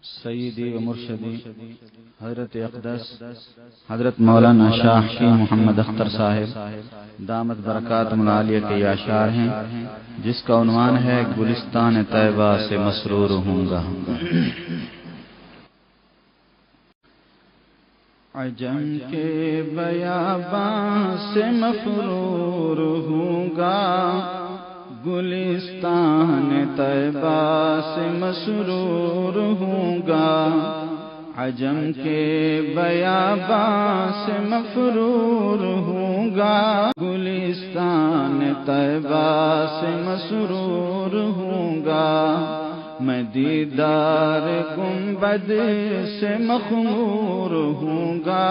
سیدی و مرشدی حضرت اقدس حضرت مولانا شاہ حکیم محمد اختر صاحب دامت برکاتہم العالیہ کے یہ اشعار ہیں جس کا عنوان ہے گلستان طیبہ سے مسرور ہوں گا۔ عجم کے بیاباں سے مفرور ہوں گا، گلستان طیبہ سے مسرور ہوں گا۔ عجم کے بیاباں سے مفرور ہوں گا، گلستان طیبہ سے مسرور ہوں گا۔ میں دیدار گنبد سے مخمور ہوں گا،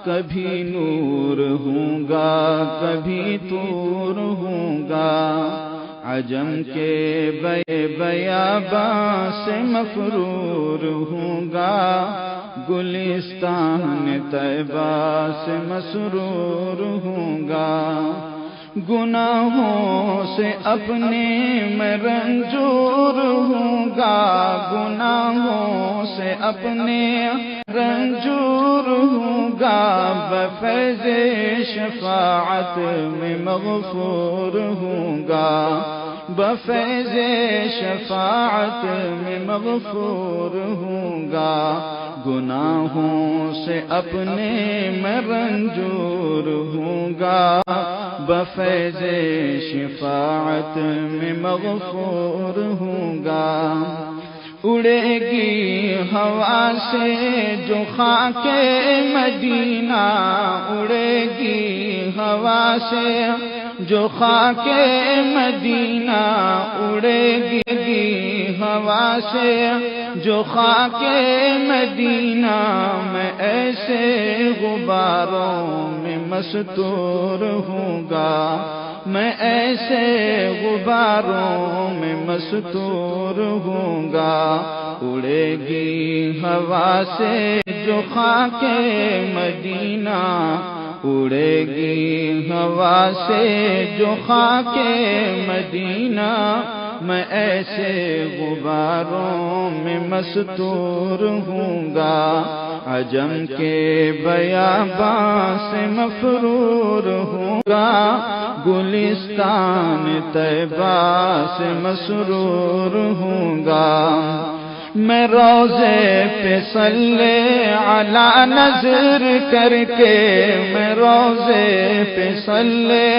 کبھی نور ہوں گا کبھی طور ہوں گا۔ عجم کے بیاباں سے مفرور ہوں گا، گلستان طیبہ سے مسرور ہوں گا۔ گناہوں سے اپنے میں رنجور ہوں گا، گناہوں سے اپنے رنجور ہوں گا۔ بفیض شفاعت میں مغفور ہوں گا، بفیض شفاعت میں مغفور ہوں گا۔ گناہوں سے اپنے میں رنجور ہوں گا، بفیض شفاعت میں مغفور ہوں گا۔ اڑے گی ہوا سے جو خاک مدینہ، اڑے گی ہوا سے جو خاک مدینہ، اڑے گی ہوا سے جو خاک مدینہ۔ میں ایسے غباروں میں مستور ہوں گا، میں ایسے غباروں میں مستور ہوں گا۔ اڑے گی ہوا سے جو خاک مدینہ، اڑے گی ہوا سے جو خاک مدینہ۔ میں ایسے غباروں میں مستور ہوں گا، عجم کے بیاباں سے مفرور ہوں گا، گلستان طیبہ سے مسرور ہوں گا۔ میں روضے پہ صلی علی نظر کر کے، میں روضے پہ صلی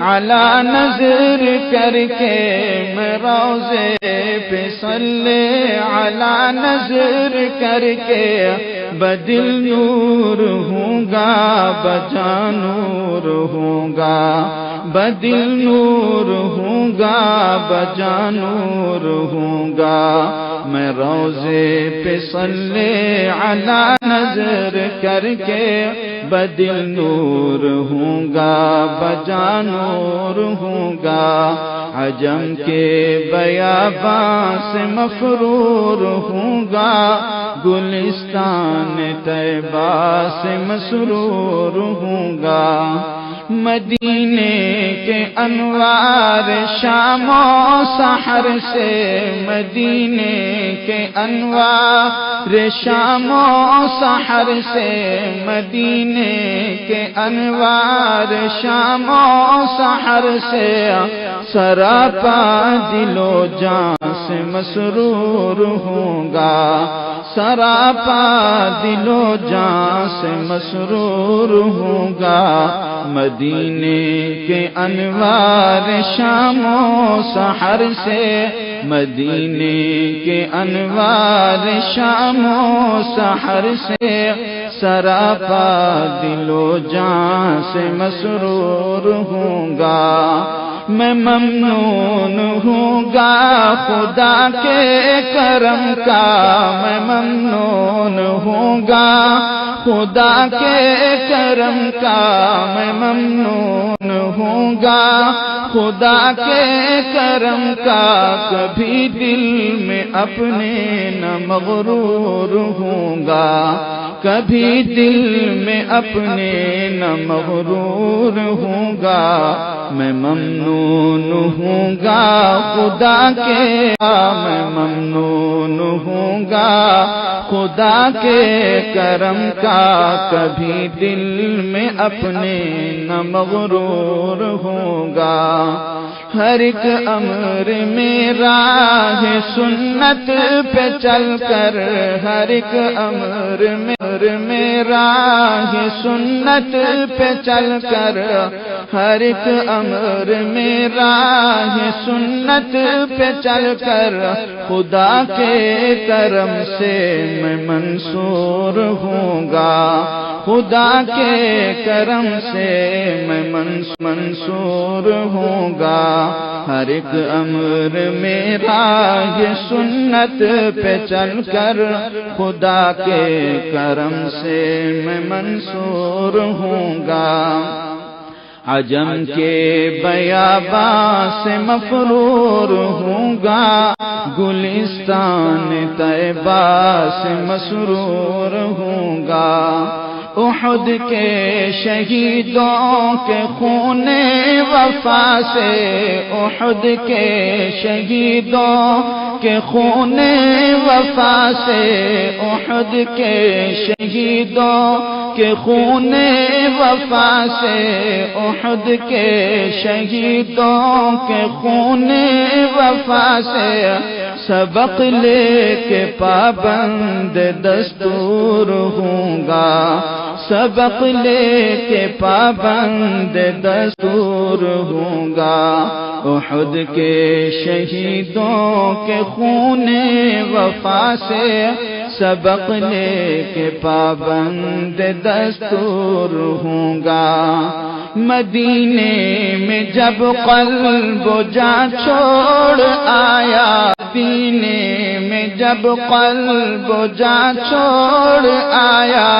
علی نظر کر کے، میں روضے پہ صلی علی نظر کر کے، بدل نور ہوں گا بجان نور ہوں گا، بدل نور ہوں گا بجان نور ہوں گا۔ میں روضے پہ صلی علی نظر کر کے، بدل نور ہوں گا بجان نور ہوں گا۔ عجم کے بیاباں سے مفرور ہوں گا، گلستان طیبہ سے مسرور ہوں گا۔ مدینے کے انوار شام و سحر سے، مدینے کے انوار شام و سحر سے، مدینے کے انوار شام و سحر سے، سراپا دل و جان سے مسرور ہوں گا، سراپا دل و جان سے مسرور ہوں گا۔ مدینے کے انوار شام و سحر سے، مدینے کے انوار شام و سحر سے، سراپا دل و جان سے مسرور ہوں گا۔ میں ممنون ہوں گا خدا کے کرم کا، میں ممنون ہوں گا خدا کے کرم کا، میں ممنون ہوں گا خدا کے کرم کا۔ کبھی دل میں اپنے نہ مغرور ہوں گا، کبھی دل میں اپنے نہ مغرور ہوں گا۔ میں ممنون ہوں گا خدا کے، میں ممنون مفتون ہوں گا، خدا کے کرم کا کبھی دل میں اپنے نہ مغرور ہوں گا۔ ہر ایک امر میں راہ سنت پہ چل کر، ہر ایک امر میں راہ سنت پہ چل کر، ہر ایک امر میں راہ سنت پہ چل کر، خدا کے کرم سے میں منصور ہوں گا، خدا کے کرم سے میں منصور ہوں گا۔ ہر ایک امر میں راہ سنت پہ چل کر، خدا کے کرم سے میں منصور ہوں گا۔ عجم کے بیاباں سے مفرور ہوں گا، گلستان طیبہ سے مسرور ہوں گا۔ احد کے شہیدوں کے خون وفا سے، احد کے شہیدوں کے خون وفا سے، احد کے شہیدوں کے خون وفا سے، احد کے شہیدوں کے خون وفا سے، سبق لے کے پابند دستور ہوں گا، سبق لے کے پابند دستور ہوں گا۔ احد کے شہیدوں کے خون وفا سے، سبق لے کے پابند دستور ہوں گا۔ مدینے میں جب قلب و جاں چھوڑ آیا، مدینے میں جب قلب و جاں چھوڑ آیا،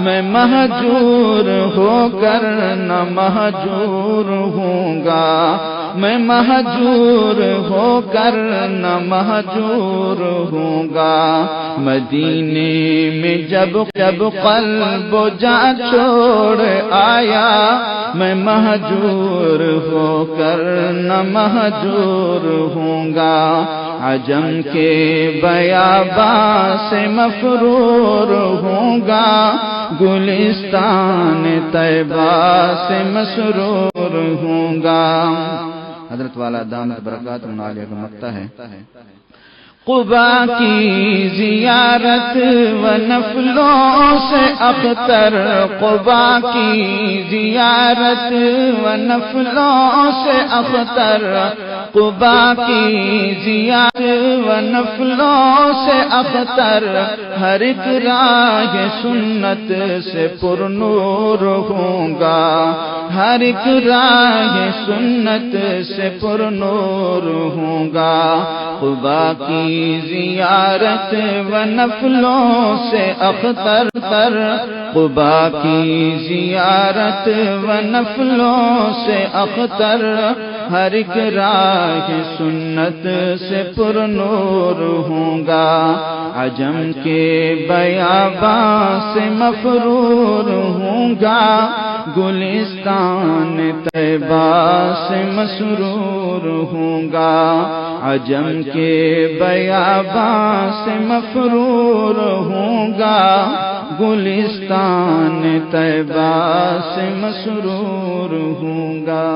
میں مہجور ہو کر نہ مہجور ہوں گا، میں مہجور ہو کر نہ مہجور ہوں گا۔ مدینے میں جب قلب و جاں چھوڑ آیا، میں مہجور ہو کر نہ مہجور ہوں گا۔ عجم کے بیاباں سے مفرور ہوں گا، گلستان طیبہ سے مسرور ہوں گا۔ حضرت والا دامت برکاتہ عالیہ کا مقطع ہے۔ قبا کی زیارت و نفلوں سے اختر، قبا کی زیارت و نفلوں سے اختر، قبا کی زیارت و نفلوں سے اختر، ہر ایک راہ سنت سے پر نور ہوں گا، ہر ایک راہ سنت سے پر نور ہوں گا۔ قبا کی زیارت و نفلوں سے اختر تر، قبا کی زیارت و نفلوں سے اختر، ہر ایک راہ سنت سے پر نور ہوں گا۔ عجم کے بیاباں سے مفرور ہوں گا، گلستان طیبہ سے مسرور ہوں گا۔ عجم کے بیاباں سے مفرور ہوں گا، گلستان طیبہ سے مسرور ہوں گا۔